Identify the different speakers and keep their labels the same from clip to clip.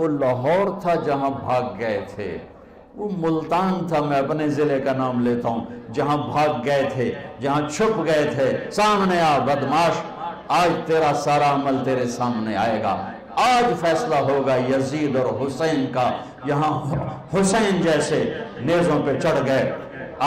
Speaker 1: وہ لاہور تھا جہاں بھاگ گئے تھے، وہ ملتان تھا، میں اپنے ضلع کا نام لیتا ہوں، جہاں بھاگ گئے تھے، جہاں چھپ گئے تھے، سامنے آ بدماش، آج تیرا سارا عمل تیرے سامنے آئے گا، آج فیصلہ ہوگا یزید اور حسین کا۔ یہاں حسین جیسے نیزوں پہ چڑھ گئے،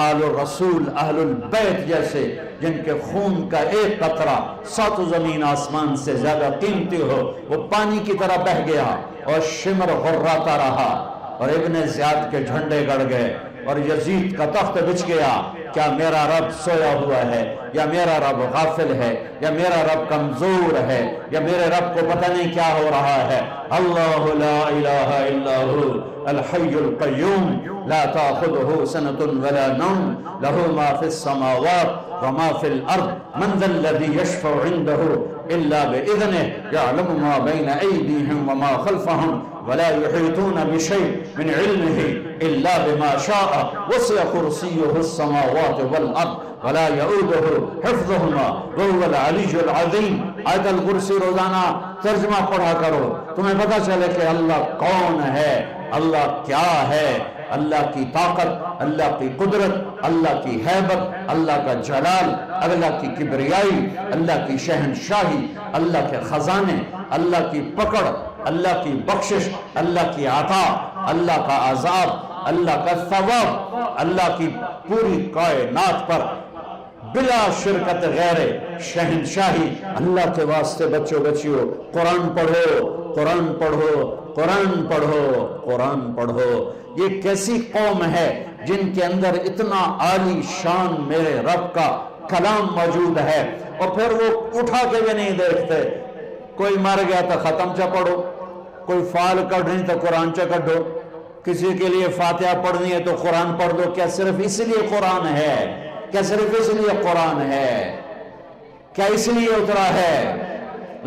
Speaker 1: آل الرسول اہل البیت جیسے جن کے خون کا ایک قطرہ سات زمین آسمان سے زیادہ قیمتی ہو، وہ پانی کی طرح بہہ گیا اور شمر غراتا رہا، اور ابن زیاد کے جھنڈے گڑ گئے اور یزید کا تخت بچھ گیا۔ کیا میرا رب سویا ہوا ہے، یا میرا رب غافل ہے، یا میرا رب کمزور ہے، یا میرے رب کو پتہ نہیں کیا ہو رہا ہے؟ اللہ لا الہ الا ہو الحی القیوم لا تأخذہ سنۃ ولا نوم لہ ما فی السماوات وما فی الارض من ذا الذی یشفع عنده الا بإذنہ یعلم ما بین ایدیہم وما خلفہم ولا يحيطون بشيء من علمه إلا بما شاء وسع كرسيه السماوات والأرض ولا يؤوده حفظهما وهو العلي العظيم۔ آیت الکرسی روزانہ ترجمہ پڑھا کرو، تمہیں پتہ چلے کہ اللہ کون ہے، اللہ کیا ہے، اللہ کی طاقت، اللہ کی قدرت، اللہ کی ہیبت، اللہ کا جلال، اللہ کی کبریائی، اللہ کی شہنشاہی، اللہ کے خزانے، اللہ کی پکڑ، اللہ کی بخشش، اللہ کی عطا، اللہ کا عذاب، اللہ کا ثواب، اللہ کی پوری کائنات پر بلا شرکت غیر شہنشاہی۔ اللہ کے واسطے بچوں بچیوں قرآن پڑھو، قرآن پڑھو، قرآن پڑھو، قرآن پڑھو۔ یہ کیسی قوم ہے جن کے اندر اتنا عالی شان میرے رب کا کلام موجود ہے، اور پھر وہ اٹھا کے بھی نہیں دیکھتے۔ کوئی مر گیا تو ختم چا پڑھو، کوئی فال کڑھنی تو قرآن چا کڑھو، کسی کے لیے فاتحہ پڑھنی ہے تو قرآن پڑھ دو۔ کیا صرف اس لیے قرآن ہے؟ کیا صرف اس لیے قرآن ہے؟ کیا اس لیے اترا ہے؟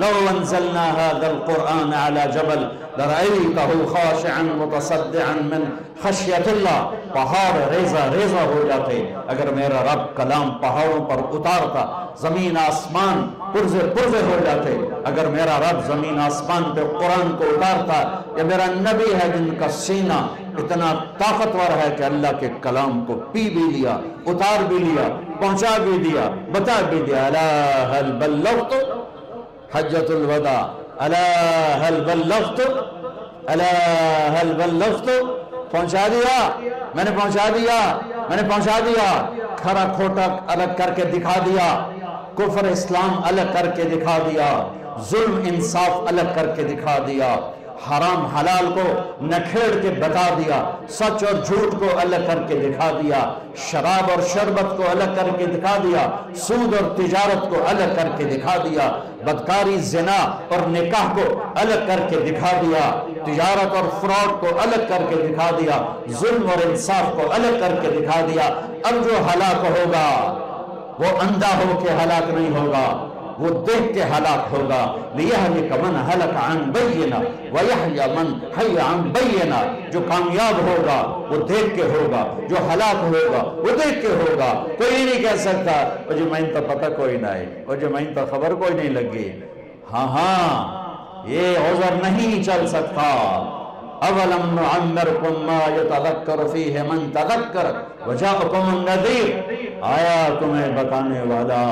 Speaker 1: لو انزلنا هذا القرآن على جبل لرأيته خاشعا متصدعا من خشیت اللہ، پہاڑ ریزہ ریزہ ہو جاتے اگر میرا رب کلام پہاڑوں پر اتارتا، زمین آسمان پرزے پرزے ہو جاتے اگر میرا رب زمین آسمان پہ قرآن کو اتارتا۔ یہ میرا نبی ہے جن کا سینہ اتنا طاقتور ہے کہ اللہ کے کلام کو پی بھی لیا، اتار بھی لیا، پہنچا بھی دیا، بتا بھی دیا۔ الا هل بلغت حجۃ الوداع، الا هل بلغت، الا هل بلغت، پہنچا دیا، میں نے پہنچا دیا، میں نے پہنچا دیا۔ کھرا کھوٹا الگ کر کے دکھا دیا، کفر اسلام الگ کر کے دکھا دیا، ظلم انصاف الگ کر کے دکھا دیا، حرام حلال کو نکھیڑ کے بتا دیا، سچ اور جھوٹ کو الگ کر کے دکھا دیا، شراب اور شربت کو الگ کر کے دکھا دیا، سود اور تجارت کو الگ کر کے دکھا دیا، بدکاری زنا اور نکاح کو الگ کر کے دکھا دیا، تجارت اور فراڈ کو الگ کر کے دکھا دیا، ظلم اور انصاف کو الگ کر کے دکھا دیا۔ اب جو ہلاک ہوگا وہ اندھا ہو کے ہلاک نہیں ہوگا، وہ دیکھ کے ہلاک ہوگا۔ لِيَهْلِكَ مَنْ هَلَكَ عَنْ بَيِّنَةٍ وَيَحْيَى مَنْ حَيَّ عَنْ بَيِّنَةٍ۔ جو کامیاب ہوگا وہ دیکھ کے ہوگا، جو ہلاک ہوگا وہ دیکھ کے ہوگا۔ کوئی نہیں کہہ سکتا وہ جو میں تو پتہ کوئی نہ ہے، وہ جو میں تو خبر کوئی نہیں لگی۔ ہاں یہ عذر نہیں چل سکتا۔ اولم نعمرکم ما یتذکر فیہ من تذکر وجاءکم النذیر۔ آیا تمہیں بتانے والا،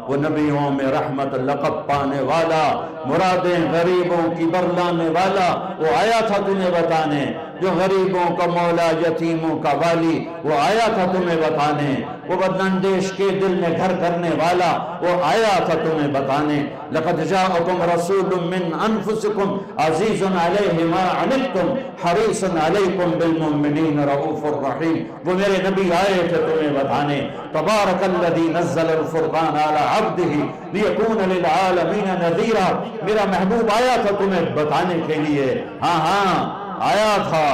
Speaker 1: وہ نبیوں میں رحمت لقب پانے والا، مرادیں غریبوں کی برلانے والا، وہ آیا تھا تمہیں بتانے۔ جو غریبوں کا مولا، یتیموں کا والی، وہ آیا تھا تمہیں بتانے۔ وہ بداندیش کے دل میں گھر کرنے والا، وہ آیا تھا تمہیں بتانے۔ لقد جاءکم رسول من انفسکم عزیز علیہ ما عنتم حریص علیکم بالمؤمنین رؤوف الرحیم۔ وہ میرے نبی آئے تھے تمہیں بتانے۔ تبارک الذی نزل الفرقان علی عبدہ لیکون للعالمین نذیرا۔ میرا محبوب آیا تھا تمہیں بتانے کے لیے۔ ہاں آیا تھا،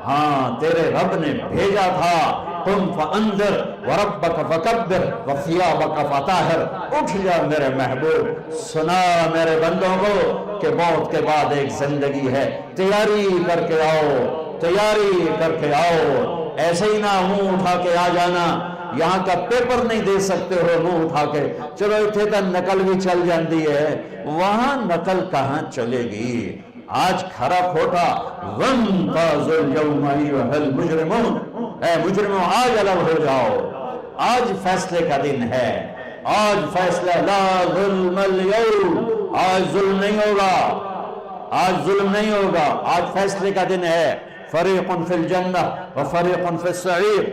Speaker 1: ہاں تیرے رب نے بھیجا تھا۔ قم فانذر وربک فکبر وثیابک فطہر۔ اٹھ جا میرے محبوب، سنا میرے بندوں کو کہ موت کے بعد ایک زندگی ہے، تیاری کر کے آؤ، تیاری کر کے آؤ۔ ایسے ہی نہ منہ اٹھا کے آ جانا، یہاں کا پیپر نہیں دے سکتے ہو منہ اٹھا کے، چلو اتنے تو نقل بھی چل جاندی ہے، وہاں نقل کہاں چلے گی؟ آج کھرا کھوٹا وَامْتَازُوا الْيَوْمَ أَيُّهَا الْمُجْرِمُونَ، اے مجرموں آج الگ ہو جاؤ، آج فیصلے کا دن ہے، آج فیصلہ، لا ظلم اليوم، آج ظلم نہیں ہوگا، آج ظلم نہیں ہوگا، آج فیصلے کا دن ہے، فریق فی الجنہ وفریق فی السعیر۔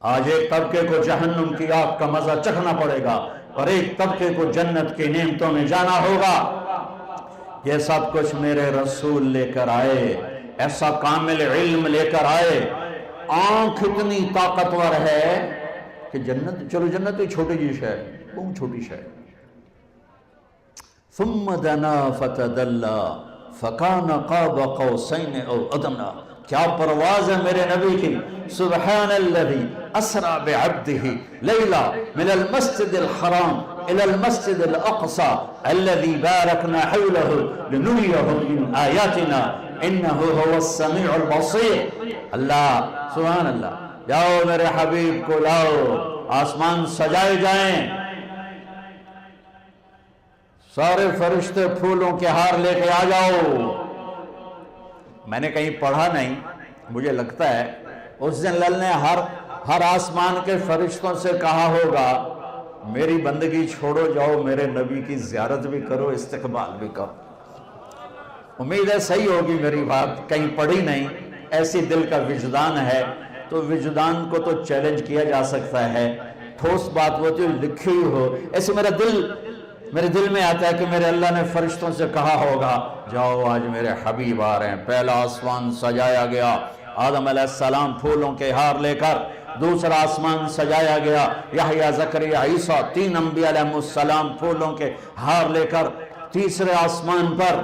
Speaker 1: آج ایک طبقے کو جہنم کی آگ کا مزہ چکھنا پڑے گا اور ایک طبقے کو جنت کی نعمتوں میں جانا ہوگا۔ یہ سب کچھ میرے رسول لے کر آئے، ایسا کامل علم لے کر آئے، آنکھ اتنی طاقتور ہے کہ جنت، چلو جنت ایک چھوٹی جی شے، بہت چھوٹی شے۔ ثم دنا فتدلى فكان قاب قوسين او ادنى، کیا پرواز ہے میرے نبی کی، سبحان الذي اسرى بعبده ليلا من المسجد الحرام الى المسجد الاقصى الذي باركنا حوله لنريه من آياتنا انه هو السميع البصير۔ اللہ، سبحان اللہ، جاؤ میرے حبیب کو لاؤ، آسمان سجائے جائیں، سارے فرشتے پھولوں کے ہار لے کے آ جاؤ۔ میں نے کہیں پڑھا نہیں، مجھے لگتا ہے اس دن اللہ نے ہر آسمان کے فرشتوں سے کہا ہوگا میری بندگی چھوڑو، جاؤ میرے نبی کی زیارت بھی کرو، استقبال بھی کرو۔ امید ہے صحیح ہوگی میری بات، کہیں پڑھی نہیں، ایسی دل کا وجدان ہے تو وجدان کو تو چیلنج کیا جا سکتا ہے، ٹھوس بات وہ تو لکھی ہوئی ہو، ایسے میرے دل میں آتا ہے کہ میرے اللہ نے فرشتوں سے کہا ہوگا جاؤ آج میرے حبیب آ رہے ہیں۔ پہلا آسمان سجایا گیا آدم علیہ السلام پھولوں کے ہار لے کر، دوسرا آسمان سجایا گیا یحییٰ، زکریا، عیسیٰ، تین انبیاء علیہ السلام پھولوں کے ہار لے کر، تیسرے آسمان پر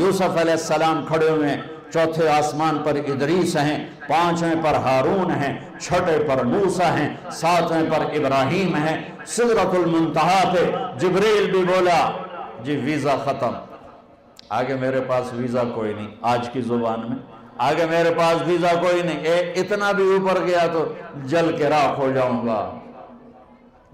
Speaker 1: یوسف علیہ السلام کھڑے ہوئے ہیں، چوتھے آسمان پر ادریس ہیں، پانچویں پر ہارون ہیں، چھٹے پر موسیٰ ہیں، ساتویں پر ابراہیم ہیں، سدرۃ المنتہا پہ جبریل بھی بولا جی ویزا ختم، آگے میرے پاس ویزا کوئی نہیں، آج کی زبان میں آگے میرے پاس ویزا کوئی نہیں، اتنا بھی اوپر گیا تو جل کے راکھ ہو جاؤں گا،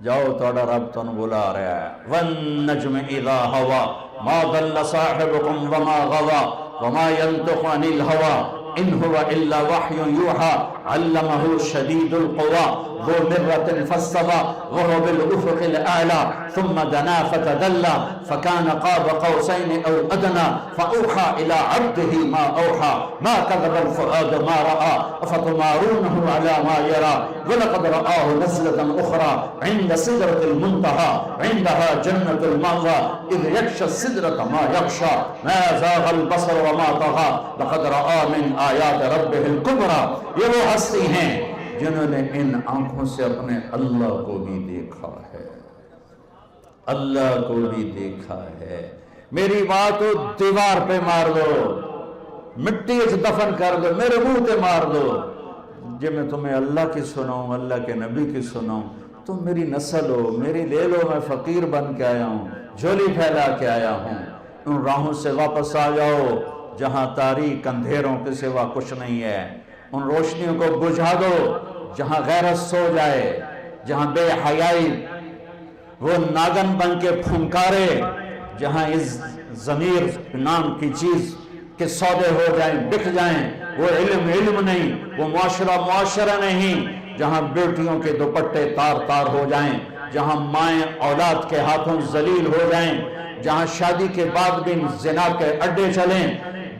Speaker 1: جاؤ توڑا رب تن بلا رہا ہے۔ وَالنَّجْمِ إِذَا هَوَى مَا ضَلَّ صَاحِبُكُمْ وَمَا غَوَى وَمَا يَنطِقُ عَنِ الْهَوَى إِنْ هُوَ إِلَّا وَحْيٌ يُوحَى عَلَّمَهُ شَدِيدُ الْقُوَى ذُو مِرَّةٍ فَاسْتَوَى وَهُوَ بِالْأُفُقِ الْأَعْلَى ثُمَّ دَنَا فَتَدَلَّى فَكَانَ قَابَ قَوْسَيْنِ أَوْ أَدْنَى فَأَوْحَى إِلَىٰ عَبْدِهِ مَا أَوْحَى مَا كَذَبَ الْفُؤَادُ مَا رَأَىٰ أَفَتُمَارُونَهُ عَلَىٰ مَا يَرَىٰ وَلَقَدْ رَآهُ نَزْلَةً أُخْرَىٰ عِندَ سِدْرَةِ الْمُنتَهَىٰ عِندَهَا جَنَّةُ الْمَأْوَىٰ إِذْ يَغْشَى السِّدْرَةَ مَا يَغْشَىٰ مَا زَاغَ الْبَصَرُ وَمَا طَغَىٰ لَقَدْ رَآىٰ مِنْ آيَاتِ رَبِّهِ الْكُبْرَىٰ۔ یہ وہ ہستی ہیں جنہوں نے ان آنکھوں سے اپنے اللہ کو بھی دیکھا ہے، اللہ کو بھی دیکھا ہے۔ میری بات ہو دیوار پہ مار دو، مٹی اچھ دفن کر دو، میرے منہ پہ مار دو، جب میں تمہیں اللہ کی سناؤں، اللہ کے نبی کی سناؤں، تم میری نسل ہو، میری لے لو، میں فقیر بن کے آیا ہوں، جھولی پھیلا کے آیا ہوں، ان راہوں سے واپس آ جاؤ جہاں تاریک اندھیروں کے سوا کچھ نہیں ہے، ان روشنیوں کو بجھا دو جہاں غیرت سو جائے، جہاں بے حیائی وہ ناگن بن کے پھنکارے، جہاں اس ضمیر نام کی چیز کے سودے ہو جائیں، بک جائیں، وہ علم نہیں، وہ معاشرہ نہیں، جہاں بیٹیوں کے دوپٹے تار تار ہو جائیں، جہاں مائیں اولاد کے ہاتھوں ذلیل ہو جائیں، جہاں شادی کے بعد بھی زنا کے اڈے چلیں،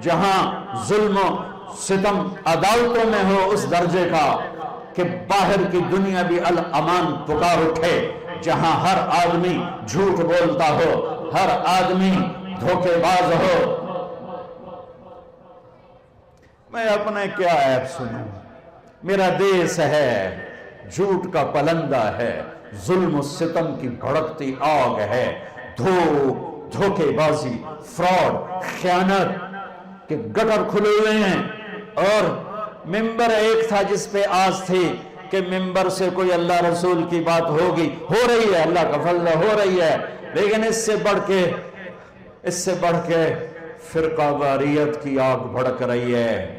Speaker 1: جہاں ظلم و ستم عدالتوں میں ہو اس درجے کا کہ باہر کی دنیا بھی الامان پکار اٹھے، جہاں ہر آدمی جھوٹ بولتا ہو، ہر آدمی دھوکے باز ہو، میں اپنے کیا عیب سنوں؟ میرا دیس ہے جھوٹ کا پلندہ ہے، ظلم و ستم کی بھڑکتی آگ ہے، دھوکے بازی، فراڈ، خیانت کے گٹر کھلے ہوئے ہیں، اور ممبر ایک تھا جس پہ آس تھی کہ ممبر سے کوئی اللہ رسول کی بات ہوگی، ہو رہی ہے، اللہ کا فضل ہو رہی ہے، لیکن اس سے بڑھ کے فرقہ واریت کی آگ بھڑک رہی ہے۔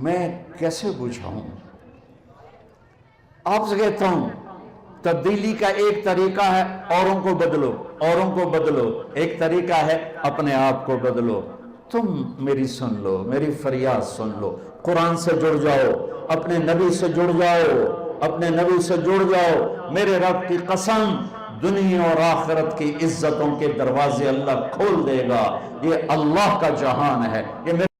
Speaker 1: میں کیسے بجھاؤں؟ آپ سے کہتا ہوں تبدیلی کا ایک طریقہ ہے اوروں کو بدلو، اوروں کو بدلو، ایک طریقہ ہے اپنے آپ کو بدلو۔ تم میری سن لو، میری فریاد سن لو، قرآن سے جڑ جاؤ، اپنے نبی سے جڑ جاؤ، اپنے نبی سے جڑ جاؤ۔ میرے رب کی قسم، دنیا اور آخرت کی عزتوں کے دروازے اللہ کھول دے گا۔ یہ اللہ کا جہان ہے، یہ